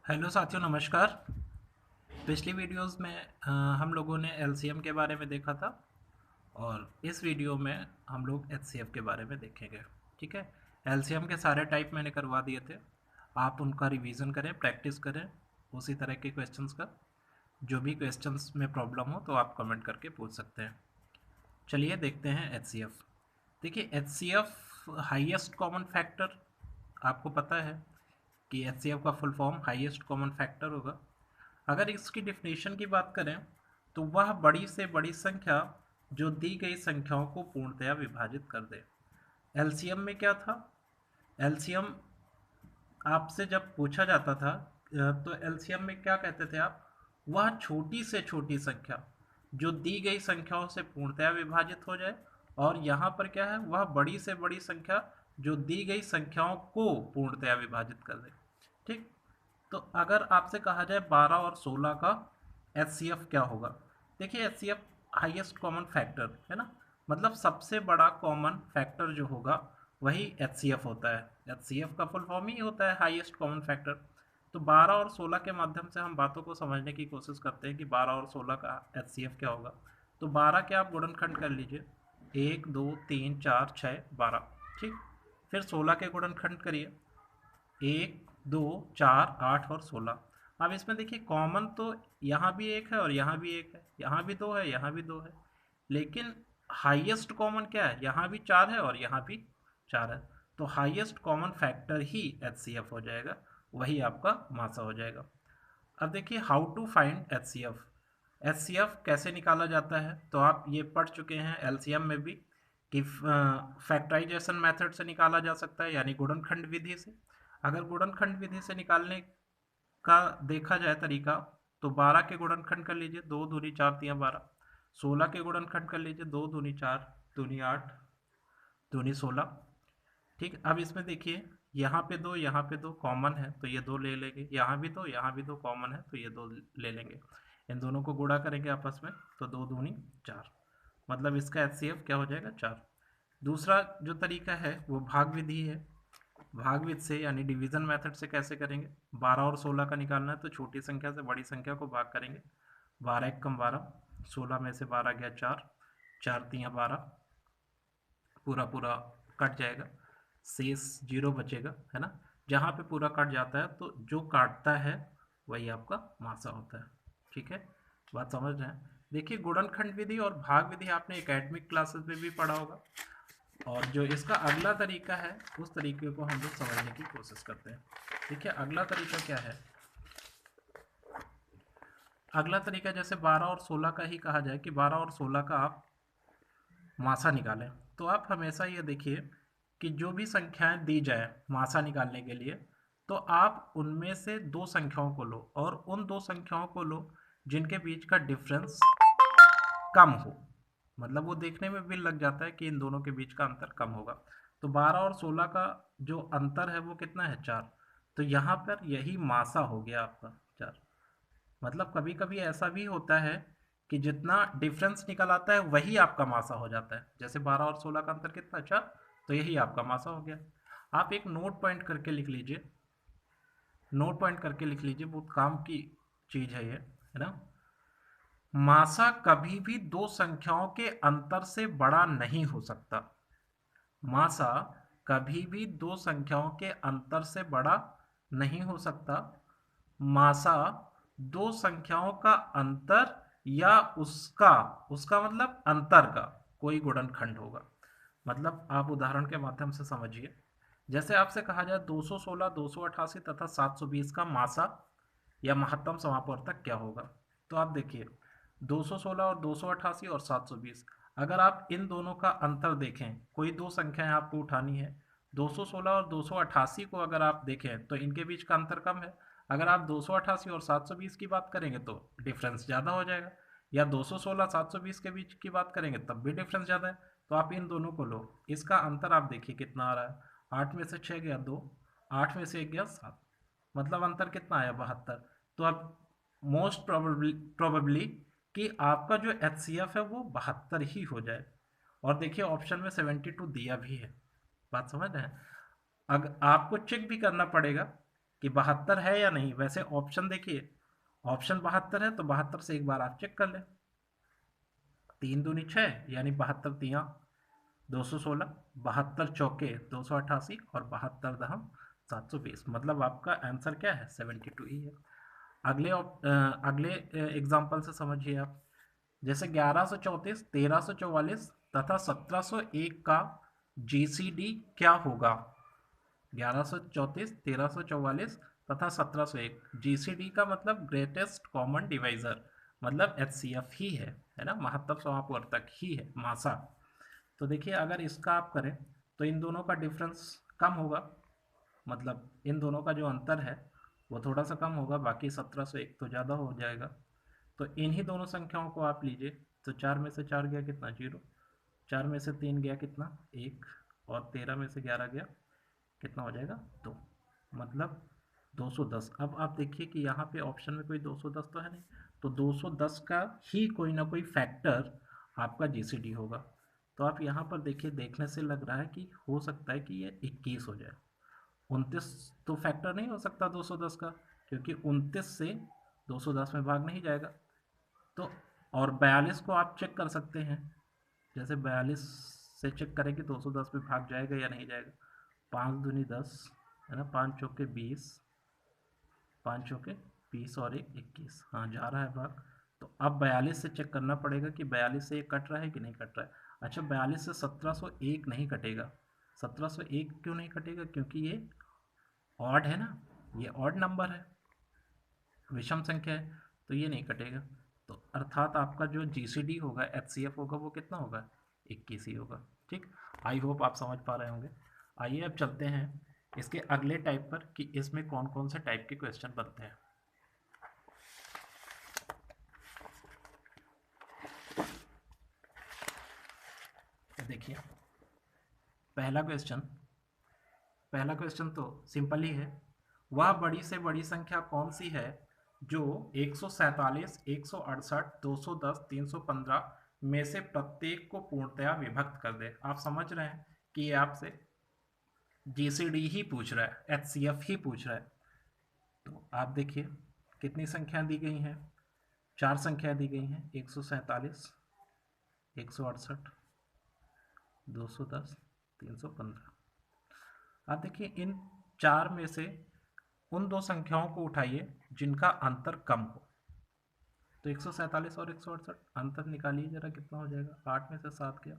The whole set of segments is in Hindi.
हेलो साथियों, नमस्कार। पिछली वीडियोस में हम लोगों ने एलसीएम के बारे में देखा था और इस वीडियो में हम लोग एचसीएफ के बारे में देखेंगे। ठीक है। एलसीएम के सारे टाइप मैंने करवा दिए थे। आप उनका रिवीजन करें, प्रैक्टिस करें उसी तरह के क्वेश्चंस का। जो भी क्वेश्चंस में प्रॉब्लम हो तो आप कमेंट करके पूछ सकते हैं। चलिए देखते हैं एचसीएफ। देखिए, एचसीएफ हाईएस्ट कॉमन फैक्टर, आपको पता है कि एचसीएफ का full form highest common factor होगा। अगर इसकी डिफिनेशन की बात करें तो वह बड़ी से बड़ी संख्या जो दी गई संख्याओं को पूर्णतया विभाजित कर दे। एलसीएम में क्या था? एलसीएम आपसे जब पूछा जाता था तो एलसीएम में क्या कहते थे आप? वह छोटी से छोटी संख्या जो दी गई संख्याओं से पूर्णतया विभाजित हो जाए, और यहाँ पर क्या है, वह बड़ी से बड़ी संख्या जो दी गई संख्याओं को पूर्णतया विभाजित कर दे। ठीक। तो अगर आपसे कहा जाए 12 और 16 का एचसीएफ क्या होगा? देखिए, एचसीएफ हाईएस्ट कॉमन फैक्टर है ना, मतलब सबसे बड़ा कॉमन फैक्टर जो होगा वही एचसीएफ होता है। एचसीएफ का फुल फॉर्म ही होता है हाईएस्ट कॉमन फैक्टर। तो 12 और 16 के माध्यम से हम बातों को समझने की कोशिश करते हैं कि 12 और 16 का एचसीएफ क्या होगा। तो 12 के आप गुणनखंड कर लीजिए, 1 2 3 4 6 12। ठीक। फिर 16 के गुणनखंड करिए, 1 2 4 8 और 16। अब इसमें देखिए, कॉमन तो यहाँ भी एक है और यहाँ भी एक है, यहाँ भी दो है, यहाँ भी दो है, लेकिन हाईएस्ट कॉमन क्या है? यहाँ भी 4 है और यहाँ भी 4 है। तो हाईएस्ट कॉमन फैक्टर ही एचसीएफ हो जाएगा, वही आपका मासा हो जाएगा। अब देखिए, how to find HCF. HCF कैसे निकाला जाता है तो आप ये पढ़ चुके हैं एलसीएम में भी कि फैक्टराइजेशन मेथड से निकाला जा सकता है, यानी गुणनखंड विधि से। अगर गुणनखंड विधि से निकालने का देखा जाए तरीका, तो 12 के गुणनखंड कर लीजिए, 2 दूनी 4 तियाँ 12। 16 के गुणनखंड कर लीजिए, 2 दूनी 4 दूनी 8 दूनी 16। ठीक। अब इसमें देखिए, यहाँ पे दो, यहाँ पे दो कॉमन है तो ये दो ले लेंगे, यहाँ भी दो, यहाँ भी दो कॉमन है तो ये दो ले लेंगे। इन दोनों को गुणा करेंगे आपस में तो 2 दूनी 4, मतलब इसका एचसीएफ क्या हो जाएगा? 4। दूसरा जो तरीका है वो भाग विधि है। भाग विधि से यानी डिवीजन मेथड से कैसे करेंगे? 12 और 16 का निकालना है तो छोटी संख्या से बड़ी संख्या को भाग करेंगे। 12 एक कम 12, 16 में से 12 गया 4, 4 तियाँ 12, पूरा पूरा कट जाएगा, शेष 0 बचेगा, है ना। जहाँ पे पूरा कट जाता है तो जो काटता है वही आपका मासा होता है। ठीक है, बात समझ रहे हैं? देखिए, गुणनखंड विधि और भाग विधि आपने एकेडमिक क्लासेस में भी पढ़ा होगा, और जो इसका अगला तरीका है उस तरीके को हम लोग समझने की कोशिश करते हैं। देखिए, अगला तरीका क्या है? अगला तरीका जैसे 12 और 16 का ही कहा जाए कि 12 और 16 का आप मासा निकालें, तो आप हमेशा ये देखिए कि जो भी संख्याएं दी जाए मासा निकालने के लिए, तो आप उनमें से दो संख्याओं को लो और उन दो संख्याओं को लो जिनके बीच का डिफरेंस कम हो। मतलब वो देखने में भी लग जाता है कि इन दोनों के बीच का अंतर कम होगा। तो 12 और 16 का जो अंतर है वो कितना है? 4। तो यहाँ पर यही मासा हो गया आपका 4। मतलब कभी कभी ऐसा भी होता है कि जितना डिफरेंस निकल आता है वही आपका मासा हो जाता है। जैसे 12 और 16 का अंतर कितना? 4। तो यही आपका मासा हो गया। आप एक नोट पॉइंट करके लिख लीजिए, नोट पॉइंट करके लिख लीजिए, बहुत काम की चीज है ये, है ना। मासा कभी भी दो संख्याओं के अंतर से बड़ा नहीं हो सकता। मासा कभी भी दो संख्याओं के अंतर से बड़ा नहीं हो सकता। मासा दो संख्याओं का अंतर या उसका उसका मतलब अंतर का कोई गुणनखंड होगा। मतलब आप उदाहरण के माध्यम से समझिए। जैसे आपसे कहा जाए 216, 288 तथा 720 का मासा या महत्तम समापवर्तक क्या होगा? तो आप देखिए, 216 और 288 और 720, अगर आप इन दोनों का अंतर देखें, कोई दो संख्याएं आपको उठानी है, 216 और 288 को अगर आप देखें तो इनके बीच का अंतर कम है। अगर आप 288 और 720 की बात करेंगे तो डिफरेंस ज़्यादा हो जाएगा, या 216 720 के बीच की बात करेंगे तब भी डिफरेंस ज़्यादा है। तो आप इन दोनों को लो, इसका अंतर आप देखिए कितना आ रहा है। 8 में से 6 गया 2, 8 में से 1 गया 7, मतलब अंतर कितना आया? 72। तो अब मोस्ट प्रोबेबली कि आपका जो एच है वो 72 ही हो जाए। और देखिए, ऑप्शन में 72 दिया भी है। बात समझ रहे हैं? अगर आपको चेक भी करना पड़ेगा कि 72 है या नहीं। वैसे ऑप्शन देखिए, ऑप्शन 72 है तो 72 से एक बार आप चेक कर लें। 3 दूनी 6 यानी 72 तियाँ 216, 72 चौके 288 और 72 दहम 720। मतलब आपका आंसर क्या है? 72 ही है। अगले एग्जाम्पल से समझिए आप। जैसे 1134, 1344 तथा 1701 का जीसीडी क्या होगा? 1134, 1344 तथा 1701, जीसीडी का मतलब ग्रेटेस्ट कॉमन डिवाइजर, मतलब एचसीएफ ही है ना, महत्तम समापवर्तक ही है, मासा। तो देखिए अगर इसका आप करें तो इन दोनों का डिफरेंस कम होगा, मतलब इन दोनों का जो अंतर है वो थोड़ा सा कम होगा, बाकी 1701 तो ज़्यादा हो जाएगा। तो इन्हीं दोनों संख्याओं को आप लीजिए, तो 4 में से 4 गया कितना? 0। 4 में से 3 गया कितना? 1। और 13 में से 11 गया कितना हो जाएगा? 2। मतलब 210। अब आप देखिए कि यहाँ पे ऑप्शन में कोई 210 तो है नहीं, तो 210 का ही कोई ना कोई फैक्टर आपका जीसीडी होगा। तो आप यहाँ पर देखिए, देखने से लग रहा है कि हो सकता है कि ये 21 हो जाए। 29 तो फैक्टर नहीं हो सकता 210 का, क्योंकि 29 से 210 में भाग नहीं जाएगा। तो और 42 को आप चेक कर सकते हैं, जैसे 42 से चेक करें कि 210 में भाग जाएगा या नहीं जाएगा। 5 दूनी 10 है ना, 5 चौके 20, 5 चौके 20 और 1 21, हाँ जा रहा है भाग। तो अब 42 से चेक करना पड़ेगा कि 42 से ये कट रहा है कि नहीं कट रहा है। अच्छा, 42 से 1701 नहीं कटेगा। 1701 क्यों नहीं कटेगा? क्योंकि ये ऑड है ना, ये ऑड नंबर है, विषम संख्या है, तो ये नहीं कटेगा। तो अर्थात आपका जो जीसीडी होगा, एचसीएफ होगा, वो कितना होगा? 21 ही होगा। ठीक, आई होप आप समझ पा रहे होंगे। आइए अब चलते हैं इसके अगले टाइप पर कि इसमें कौन कौन से टाइप के क्वेश्चन बनते हैं। देखिए पहला क्वेश्चन तो सिंपल ही है। वह बड़ी से बड़ी संख्या कौन सी है जो 147, 168, 210, 315 में से प्रत्येक को पूर्णतया विभक्त कर दे? आप समझ रहे हैं कि ये आपसे जीसीडी ही पूछ रहा है, एचसीएफ ही पूछ रहा है। तो आप देखिए कितनी संख्या दी गई हैं? 4 संख्या दी गई हैं, 147, 168, 210, 315। आप देखिए इन 4 में से उन दो संख्याओं को उठाइए जिनका अंतर कम हो। तो 147 और 168 अंतर निकालिए जरा, कितना हो जाएगा? 8 में से 7 गया।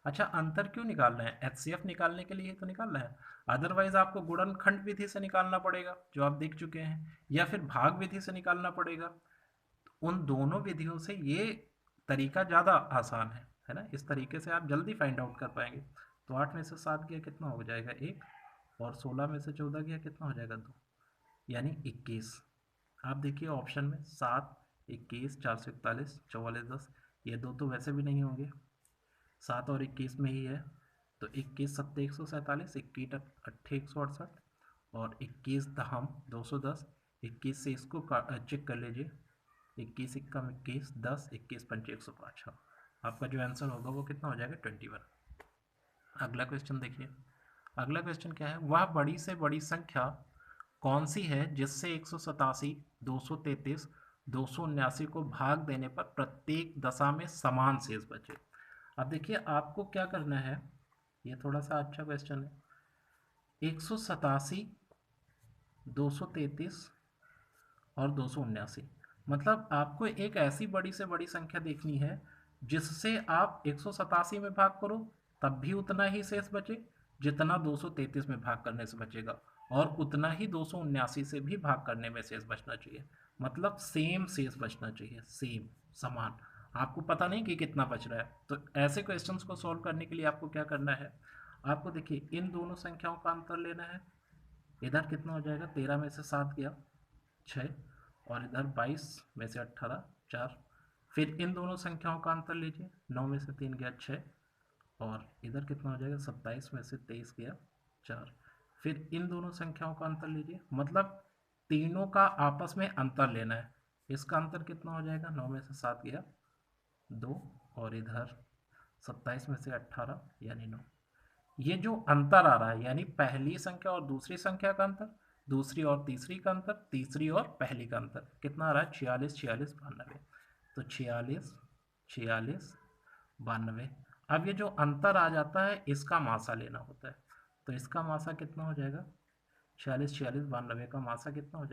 अच्छा, अंतर क्यों निकालना है? एचसीएफ निकालने के लिए तो निकालना है, अदरवाइज आपको गुणनखंड विधि से निकालना पड़ेगा जो आप देख चुके हैं, या फिर भाग विधि से निकालना पड़ेगा। तो उन दोनों विधियों से ये तरीका ज़्यादा आसान है ना, इस तरीके से आप जल्दी फाइंड आउट कर पाएंगे। तो 8 में से 7 गया कितना हो जाएगा? 1। और 16 में से 14 गया कितना हो जाएगा? 2, यानी 21। आप देखिए ऑप्शन में 7, 21, 441, 44, 10, ये दो तो वैसे भी नहीं होंगे, 7 और 21 में ही है। तो 21 सत्ते 147, 21 अट्ठे 168 और 21 दहम 210। 21 से इसको चेक कर लीजिए, 21 इक्का 21, 10, 21 पंचे 105। हाँ, आपका जो आंसर होगा वो कितना हो जाएगा? 21। अगला क्वेश्चन देखिए। अगला क्वेश्चन क्या है? वह बड़ी से बड़ी संख्या कौन सी है जिससे 187, 233, 279 को भाग देने पर प्रत्येक दशा में समान शेष बचे? अब देखिए आपको क्या करना है, ये थोड़ा सा अच्छा क्वेश्चन है। 187, 233 और 279, मतलब आपको एक ऐसी बड़ी से बड़ी संख्या देखनी है जिससे आप 187 में भाग करो तब भी उतना ही शेष बचे जितना 233 में भाग करने से बचेगा, और उतना ही 279 से भी भाग करने में शेष बचना चाहिए। मतलब सेम शेष बचना चाहिए, सेम, समान। आपको पता नहीं कि कितना बच रहा है। तो ऐसे क्वेश्चंस को सॉल्व करने के लिए आपको क्या करना है? आपको देखिए इन दोनों संख्याओं का अंतर लेना है। इधर कितना हो जाएगा? 13 में से 7 गया 6, और इधर 22 में से 18 4। फिर इन दोनों संख्याओं का अंतर लीजिए, 9 में से 3 गया 6, और इधर कितना हो जाएगा? 27 में से 23 गया 4। फिर इन दोनों संख्याओं का अंतर लीजिए, मतलब तीनों का आपस में अंतर लेना है। इसका अंतर कितना हो जाएगा? 9 में से 7 गया 2, और इधर 27 में से 18 यानी 9। ये जो अंतर आ रहा है यानी पहली संख्या और दूसरी संख्या का अंतर, दूसरी और तीसरी का अंतर, तीसरी और पहली का अंतर कितना आ रहा है, 46 46 92। तो 46 46 92। अब ये जो अंतर आ जाता है इसका मासा लेना होता है, तो इसका मासा कितना हो जाएगा, 46 46 92 का मासा कितना हो जाएगा।